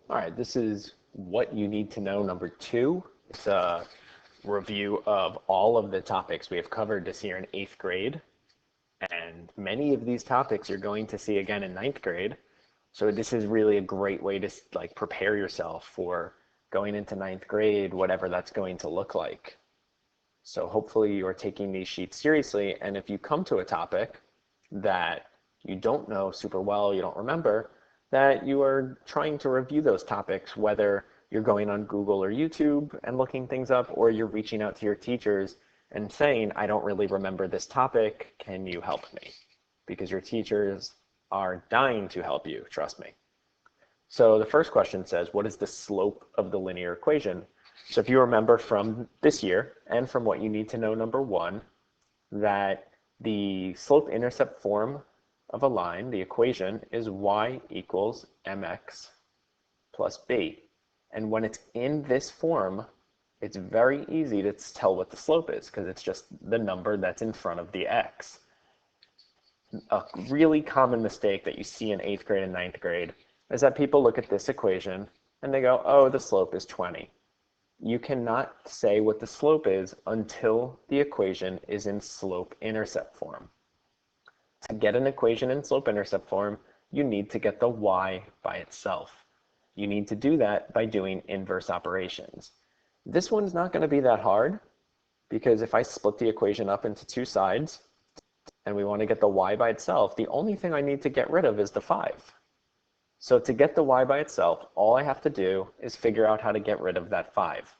All right, this is what you need to know number 2. It's a review of all of the topics we have covered this year in 8th grade. And many of these topics you're going to see again in 9th grade. So this is really a great way to prepare yourself for going into 9th grade, whatever that's going to look like. So hopefully you're taking these sheets seriously. And if you come to a topic that you don't know super well, you don't remember, that you are trying to review those topics, whether you're going on Google or YouTube and looking things up, or you're reaching out to your teachers and saying, I don't really remember this topic, can you help me? Because your teachers are dying to help you, trust me. So the first question says, what is the slope of the linear equation? So if you remember from this year and from what you need to know, number 1, that the slope-intercept form of a line, the equation, is y equals mx plus b. And when it's in this form, it's very easy to tell what the slope is because it's just the number that's in front of the x. A really common mistake that you see in 8th grade and 9th grade is that people look at this equation and they go, oh, the slope is 20. You cannot say what the slope is until the equation is in slope-intercept form. To get an equation in slope-intercept form, you need to get the y by itself. You need to do that by doing inverse operations. This one's not going to be that hard because if I split the equation up into 2 sides and we want to get the y by itself, the only thing I need to get rid of is the 5. So to get the y by itself, all I have to do is figure out how to get rid of that 5.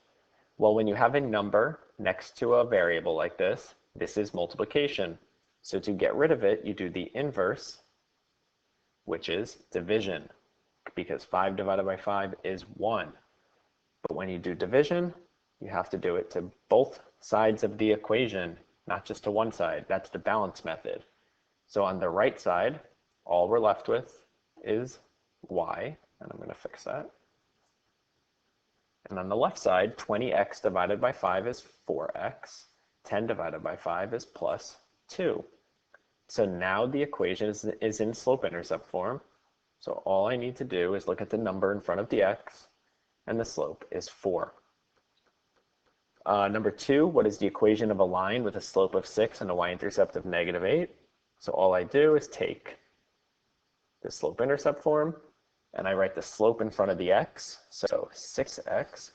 Well, when you have a number next to a variable like this is multiplication. So to get rid of it, you do the inverse, which is division, because 5 divided by 5 is 1. But when you do division, you have to do it to both sides of the equation, not just to one side. That's the balance method. So on the right side, all we're left with is y, and I'm going to fix that. And on the left side, 20x divided by 5 is 4x. 10 divided by 5 is plus 2. So now the equation is in slope-intercept form. So all I need to do is look at the number in front of the x, and the slope is 4. Number 2, what is the equation of a line with a slope of 6 and a y-intercept of -8? So all I do is take the slope-intercept form, and I write the slope in front of the x, so 6x.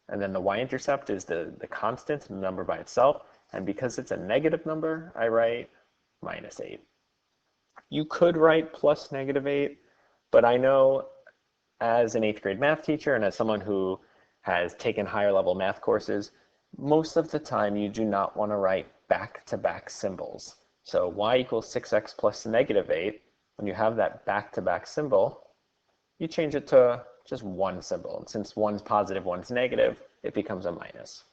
And then the y-intercept is the constant, the number by itself. And because it's a negative number, I write -8. You could write plus -8, but I know as an 8th grade math teacher and as someone who has taken higher level math courses, most of the time you do not want to write back-to-back symbols. So y equals 6x plus -8, when you have that back-to-back symbol, you change it to just one symbol. And since one's positive, one's negative, it becomes a minus.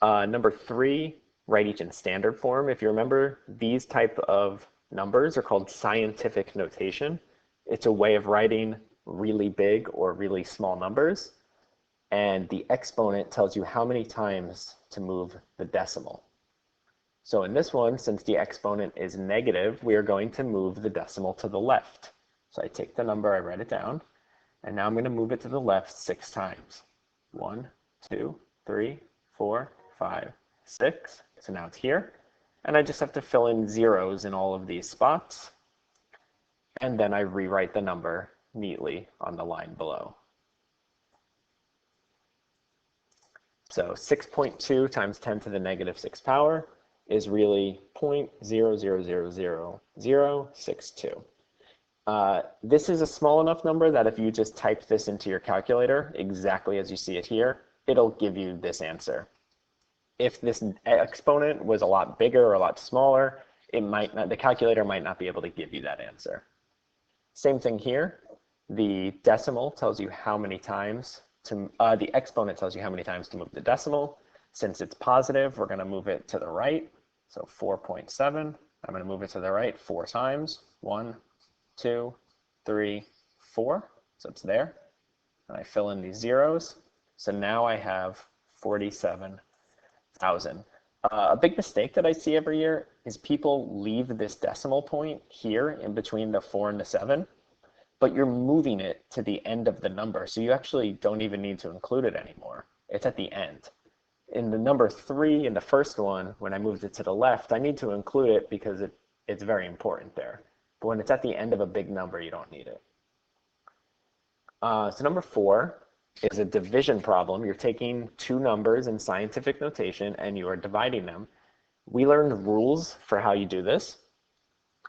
Number 3, write each in standard form. If you remember, these type of numbers are called scientific notation. It's a way of writing really big or really small numbers. And the exponent tells you how many times to move the decimal. So in this one, since the exponent is negative, we are going to move the decimal to the left. So I take the number, I write it down, and now I'm going to move it to the left 6 times. 1, 2, 3, 4, 5, 6. So now it's here. And I just have to fill in zeros in all of these spots. And then I rewrite the number neatly on the line below. So 6.2 times 10 to the -6 power is really 0.0000062. This is a small enough number that if you just type this into your calculator exactly as you see it here, it'll give you this answer. If this exponent was a lot bigger or a lot smaller, it might not, the calculator might not be able to give you that answer. Same thing here. The decimal tells you how many times to, the exponent tells you how many times to move the decimal. Since it's positive, we're going to move it to the right. So 4.7. I'm going to move it to the right 4 times. 1, 2, 3, 4. So it's there. And I fill in these zeros. So now I have 47,000. A big mistake that I see every year is people leave this decimal point here in between the 4 and the 7. but you're moving it to the end of the number. So you actually don't even need to include it anymore. It's at the end. In the number 3, in the first one, when I moved it to the left, I need to include it because it's very important there. But when it's at the end of a big number, you don't need it. So number 4 is a division problem. You're taking two numbers in scientific notation and you are dividing them. We learned rules for how you do this.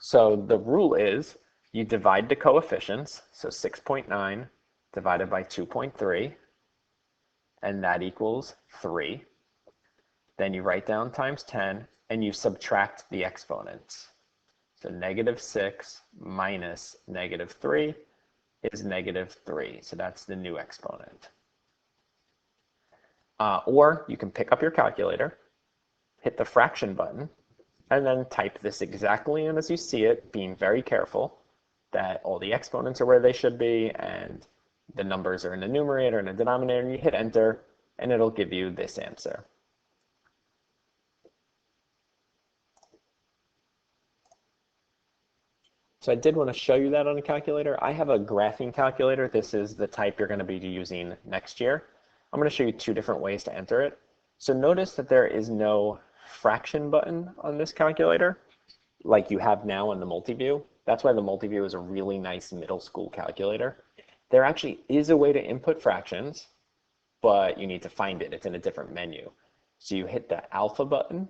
So the rule is you divide the coefficients, so 6.9 divided by 2.3, and that equals 3. Then you write down times 10, and you subtract the exponents. So -6 minus -3 is -3, so that's the new exponent. Or you can pick up your calculator, hit the fraction button, and then type this exactly in as you see it, being very careful that all the exponents are where they should be and the numbers are in the numerator and the denominator, and you hit enter and it'll give you this answer. So I did want to show you that on a calculator. I have a graphing calculator. This is the type you're going to be using next year. I'm going to show you two different ways to enter it. So notice that there is no fraction button on this calculator like you have now in the multi-view. That's why the multi-view is a really nice middle school calculator. There actually is a way to input fractions, but you need to find it. It's in a different menu. So you hit the alpha button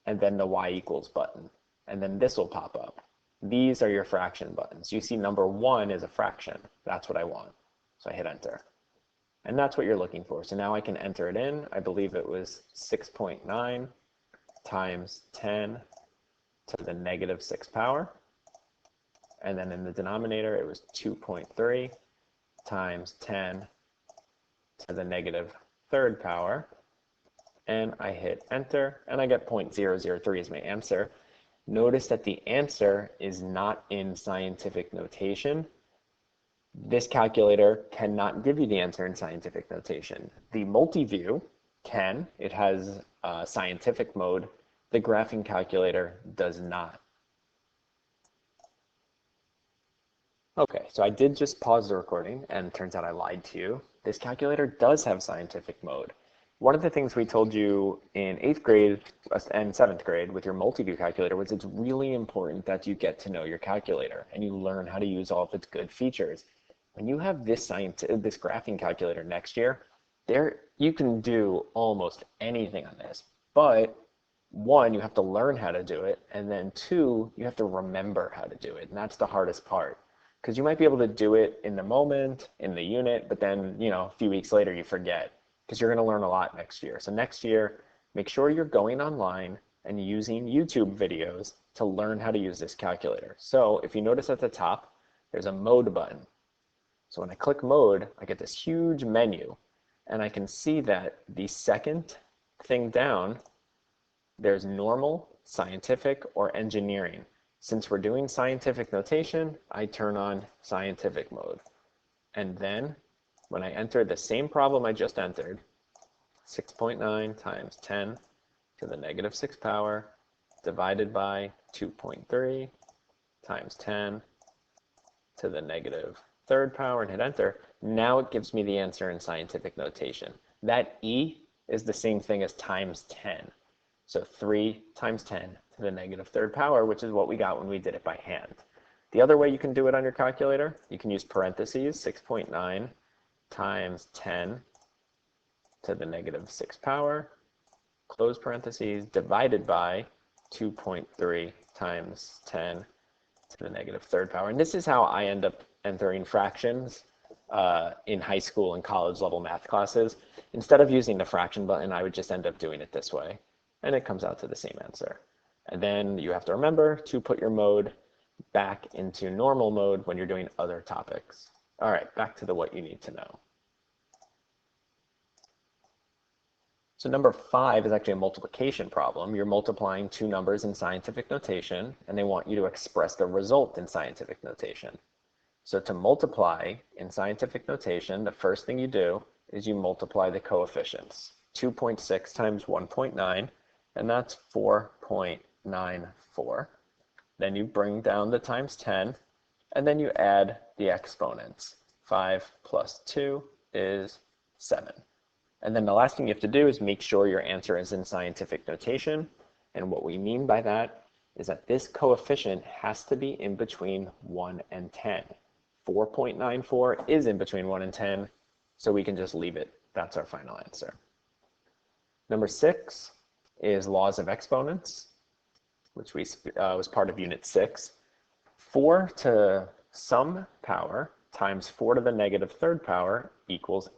and then the y equals button, and then this will pop up. These are your fraction buttons. You see number 1 is a fraction. That's what I want. So I hit enter. And that's what you're looking for. So now I can enter it in. I believe it was 6.9 times 10 to the -6 power. And then in the denominator, it was 2.3 times 10 to the -3rd power. And I hit enter, and I get 0.003 as my answer. Notice that the answer is not in scientific notation. This calculator cannot give you the answer in scientific notation. The multi-view can. It has scientific mode. The graphing calculator does not. Okay, so I did just pause the recording, and it turns out I lied to you. This calculator does have scientific mode. One of the things we told you in 8th grade and 7th grade with your multi-view calculator was it's really important that you get to know your calculator and you learn how to use all of its good features. When you have this graphing calculator next year, you can do almost anything on this. But 1, you have to learn how to do it, and then 2, you have to remember how to do it, and that's the hardest part. Because you might be able to do it in the moment, in the unit, but then, a few weeks later you forget, because you're going to learn a lot next year. So next year, make sure you're going online and using YouTube videos to learn how to use this calculator. So if you notice at the top, there's a mode button. So when I click mode, I get this huge menu, and I can see that the second thing down, there's normal, scientific, or engineering. Since we're doing scientific notation, I turn on scientific mode. And then when I enter the same problem I just entered, 6.9 times 10 to the -6 power divided by 2.3 times 10 to the -3rd power, and hit enter, now it gives me the answer in scientific notation. That E is the same thing as times 10. So 3 times 10 to the -3rd power, which is what we got when we did it by hand. The other way you can do it on your calculator, you can use parentheses, 6.9 times 10 to the -6 power, close parentheses, divided by 2.3 times 10 to the -3rd power. And this is how I end up entering fractions in high school and college level math classes. Instead of using the fraction button, I would just end up doing it this way. And it comes out to the same answer. And then you have to remember to put your mode back into normal mode when you're doing other topics. All right, back to what you need to know. So number 5 is actually a multiplication problem. You're multiplying two numbers in scientific notation, and they want you to express the result in scientific notation. So to multiply in scientific notation, the first thing you do is you multiply the coefficients. 2.6 times 1.9, and that's 4.94. Then you bring down the times 10, and then you add the exponents. 5 plus 2 is 7. And then the last thing you have to do is make sure your answer is in scientific notation. And what we mean by that is that this coefficient has to be in between 1 and 10. 4.94 is in between 1 and 10, so we can just leave it. That's our final answer. Number 6 is laws of exponents, which was part of Unit 6. 4 to some power times 4 to the negative third power equals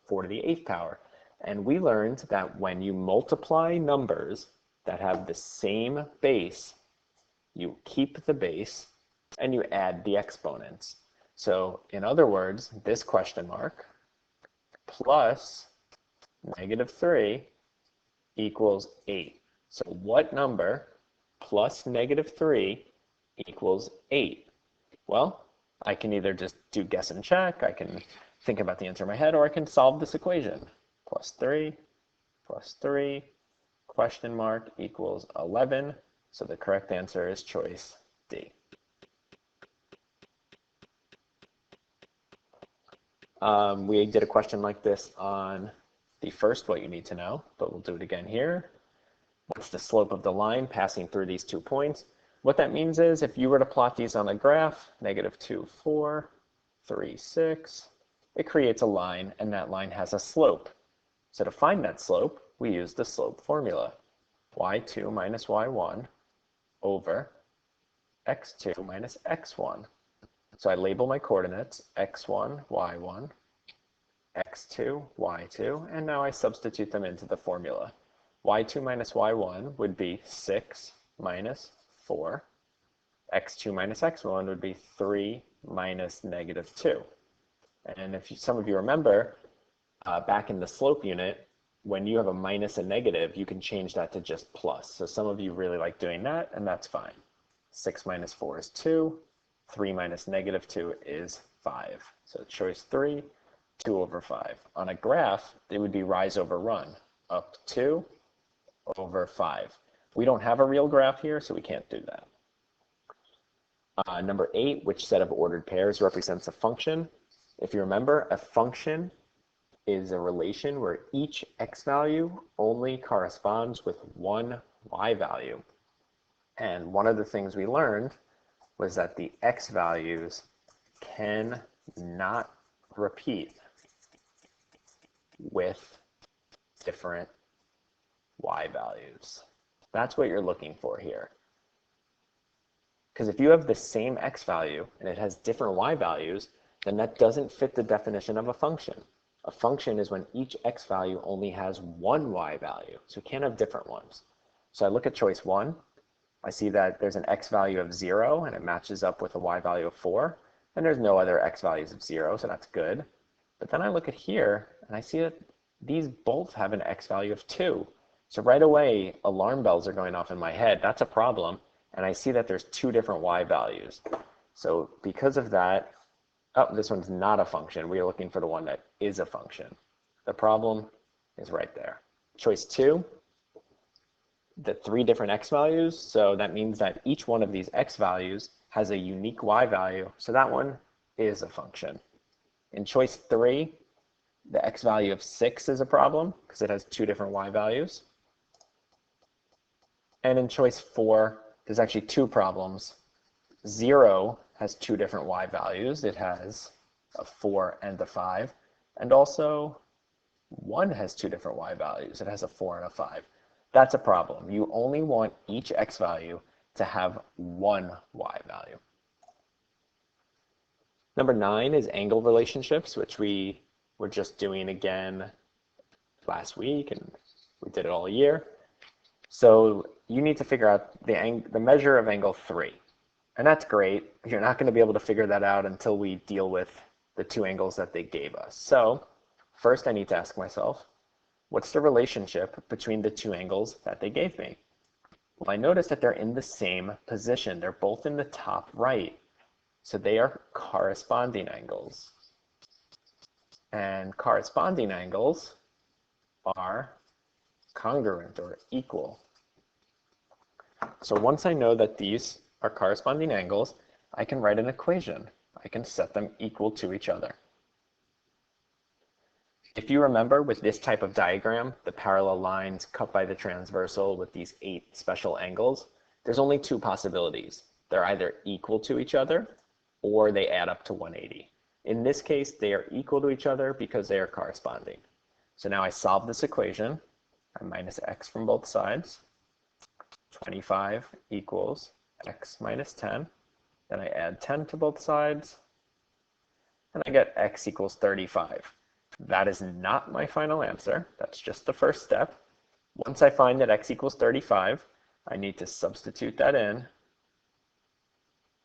4 to the eighth power. And we learned that when you multiply numbers that have the same base, you keep the base and you add the exponents. So in other words, this question mark plus negative 3 equals 8. So what number plus negative 3 equals 8? Well, I can either just do guess and check, I can think about the answer in my head, or I can solve this equation. Plus 3, question mark equals 11. So the correct answer is choice D. We did a question like this on the first what you need to know, but we'll do it again here. What's the slope of the line passing through these 2 points? What that means is if you were to plot these on a graph, -2, 4, 3, 6, it creates a line, and that line has a slope. So to find that slope, we use the slope formula. y2 minus y1 over x2 minus x1. So I label my coordinates x1, y1, x2, y2, and now I substitute them into the formula. y2 minus y1 would be 6 minus 4. x2 minus x1 would be 3 minus -2. And if some of you remember, back in the slope unit, when you have a minus and negative, you can change that to just plus. So some of you really like doing that, and that's fine. 6 minus 4 is 2. 3 minus -2 is 5. So choice 3, 2 over 5. On a graph, it would be rise over run, up 2 over 5. We don't have a real graph here, so we can't do that. Number 8, which set of ordered pairs represents a function? If you remember, a function is a relation where each x value only corresponds with one y value. And one of the things we learned was that the x values cannot repeat with different y values. That's what you're looking for here. Because if you have the same x value and it has different y values, then that doesn't fit the definition of a function. A function is when each x value only has one y value, so it can't have different ones. So I look at choice 1, I see that there's an x value of 0 and it matches up with a y value of 4, and there's no other x values of 0, so that's good. But then I look at here and I see that these both have an x value of 2. So right away, alarm bells are going off in my head. That's a problem. And I see that there's 2 different y values. So because of that, oh, this one's not a function. We are looking for the one that is a function. The problem is right there. Choice 2, the 3 different x values. So that means that each one of these x values has a unique y value. So that one is a function. In choice 3, the x value of 6 is a problem because it has 2 different y values. And in choice 4, there's actually 2 problems. 0 has 2 different y values. It has a 4 and a 5. And also 1 has 2 different y values. It has a 4 and a 5. That's a problem. You only want each x value to have one y value. Number 9 is angle relationships, which we were just doing again last week, and we did it all year. So you need to figure out the measure of angle 3. And that's great. You're not going to be able to figure that out until we deal with the 2 angles that they gave us. So first I need to ask myself, what's the relationship between the 2 angles that they gave me? Well, I notice that they're in the same position. They're both in the top right. So they are corresponding angles. And corresponding angles are congruent or equal. So once I know that these are corresponding angles, I can write an equation. I can set them equal to each other. If you remember with this type of diagram, the parallel lines cut by the transversal with these 8 special angles, there's only 2 possibilities. They're either equal to each other or they add up to 180. In this case, they are equal to each other because they are corresponding. So now I solve this equation. I minus x from both sides. 25 equals x minus 10. Then I add 10 to both sides. And I get x equals 35. That is not my final answer. That's just the first step. Once I find that x equals 35, I need to substitute that in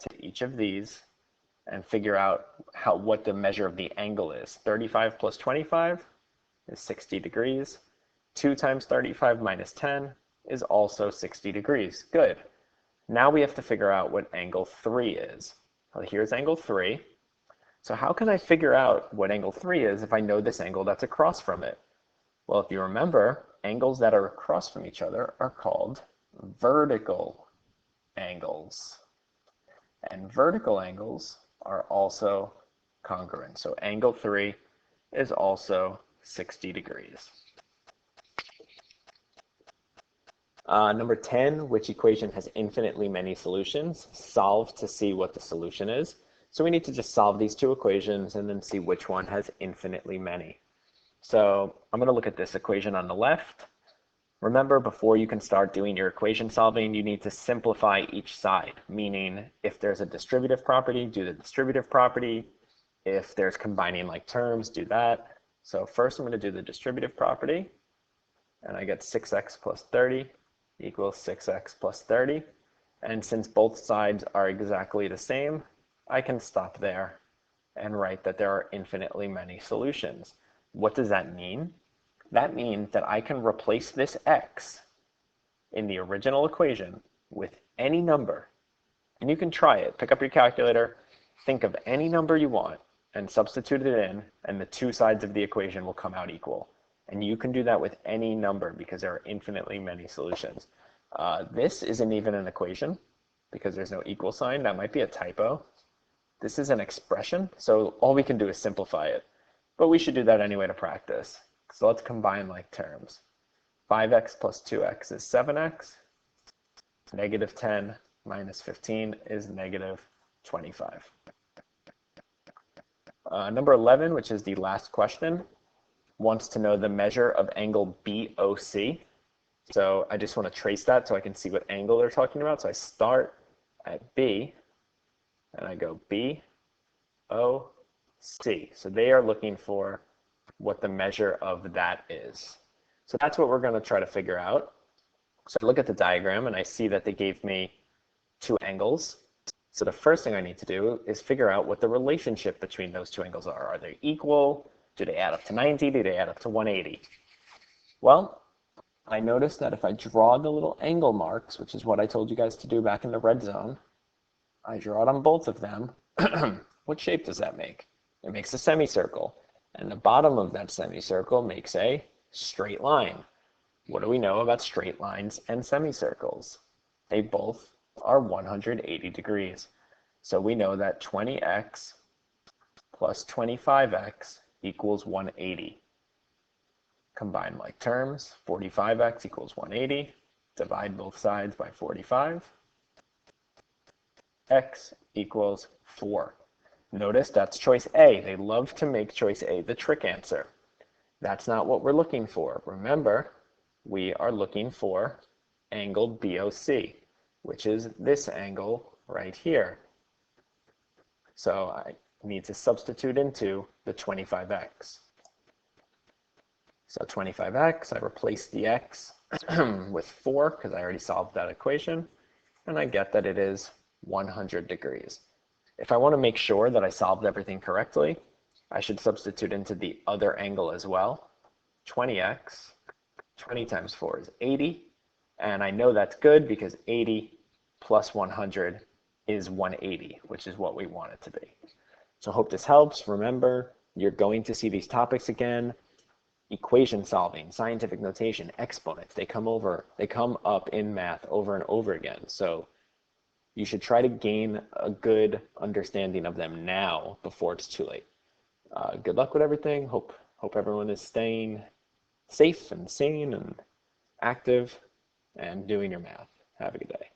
to each of these and figure out what the measure of the angle is. 35 plus 25 is 60 degrees. 2 times 35 minus 10 is also 60 degrees. Good. Now we have to figure out what angle 3 is. Well, here's angle 3. So how can I figure out what angle 3 is if I know this angle that's across from it? Well, if you remember, angles that are across from each other are called vertical angles. And vertical angles are also congruent. So angle 3 is also 60 degrees. Number 10, which equation has infinitely many solutions? Solve to see what the solution is. So we need to just solve these 2 equations and then see which one has infinitely many. So I'm going to look at this equation on the left. Remember, before you can start doing your equation solving, you need to simplify each side, meaning if there's a distributive property, do the distributive property. If there's combining like terms, do that. So first I'm going to do the distributive property, and I get 6x plus 30 equals 6x plus 30. And since both sides are exactly the same, I can stop there and write that there are infinitely many solutions. What does that mean? That means that I can replace this x in the original equation with any number. And you can try it. Pick up your calculator, think of any number you want, and substitute it in, and the 2 sides of the equation will come out equal. And you can do that with any number because there are infinitely many solutions. This isn't even an equation because there's no equal sign. That might be a typo. This is an expression, so all we can do is simplify it. But we should do that anyway to practice. So let's combine like terms. 5x plus 2x is 7x. Negative 10 minus 15 is negative 25. Number 11, which is the last question, wants to know the measure of angle BOC. So I just want to trace that so I can see what angle they're talking about. So I start at B, and I go BOC. So they are looking for what the measure of that is. So that's what we're going to try to figure out. So I look at the diagram and I see that they gave me 2 angles. So the first thing I need to do is figure out what the relationship between those 2 angles are. Are they equal? Do they add up to 90? Do they add up to 180? Well, I noticed that if I draw the little angle marks, which is what I told you guys to do back in the red zone, I draw it on both of them. What shape does that make? It makes a semicircle. And the bottom of that semicircle makes a straight line. What do we know about straight lines and semicircles? They both are 180 degrees. So we know that 20x plus 25x equals 180. Combine like terms, 45x equals 180. Divide both sides by 45. X equals 4. Notice that's choice A. They love to make choice A the trick answer. That's not what we're looking for. Remember, we are looking for angle BOC, which is this angle right here. So I need to substitute into the 25x. So 25x, I replace the x with 4 because I already solved that equation, and I get that it is 100 degrees. If I want to make sure that I solved everything correctly, I should substitute into the other angle as well. 20x, 20 times 4 is 80, and I know that's good because 80 plus 100 is 180, which is what we want it to be. So I hope this helps. Remember, you're going to see these topics again. Equation solving, scientific notation, exponents, they come up in math over and over again. So you should try to gain a good understanding of them now before it's too late. Good luck with everything. Hope everyone is staying safe and sane and active and doing your math. Have a good day.